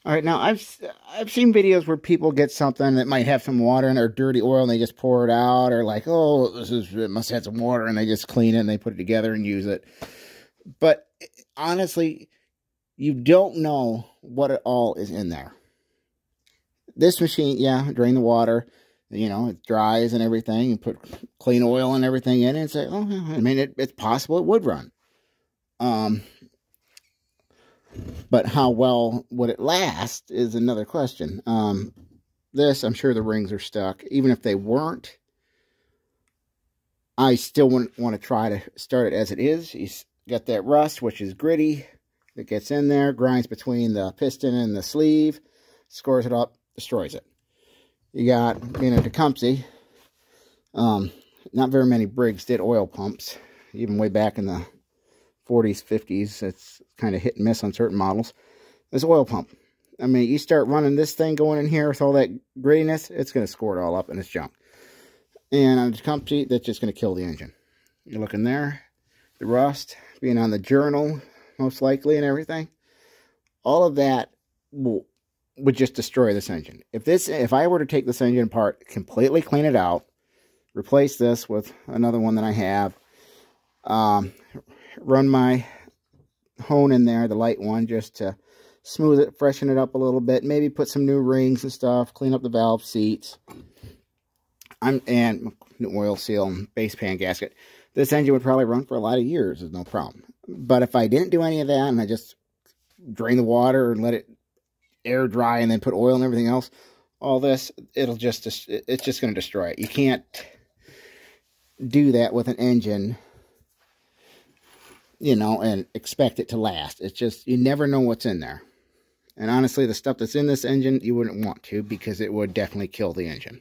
All right, now I've seen videos where people get something that might have some water in it or dirty oil and they just pour it out, or like, oh, it must have some water, and they just clean it and they put it together and use it. But honestly, you don't know what it all is in there. This machine, yeah, drain the water, it dries and everything, and put clean oil and everything in it, and say, oh, I mean, it's possible it would run. But how well would it last is another question. This, I'm sure the rings are stuck. Even if they weren't, I still wouldn't want to try to start it as it is. You got that rust, which is gritty. It gets in there, grinds between the piston and the sleeve, scores it up, destroys it. You got, Tecumseh. Not very many Briggs did oil pumps, even way back in the 40s, 50s. It's kind of hit and miss on certain models. This oil pump. I mean, you start running this thing going in here with all that grittiness, it's going to score it all up and it's junk. And on the Tecumseh, that's just going to kill the engine. You're looking there, the rust being on the journal, most likely, and everything. All of that would just destroy this engine. If I were to take this engine apart, completely clean it out, replace this with another one that I have, run my hone in there, the light one, just to smooth it, freshen it up a little bit, maybe put some new rings and stuff, clean up the valve seats, and new oil seal and base pan gasket. This engine would probably run for a lot of years, there's no problem. But if I didn't do any of that and I just drain the water and let it air dry and then put oil and everything else, all this, it's just going to destroy it. You can't do that with an engine, and expect it to last. It's just, you never know what's in there. And honestly, the stuff that's in this engine, you wouldn't want to, because it would definitely kill the engine.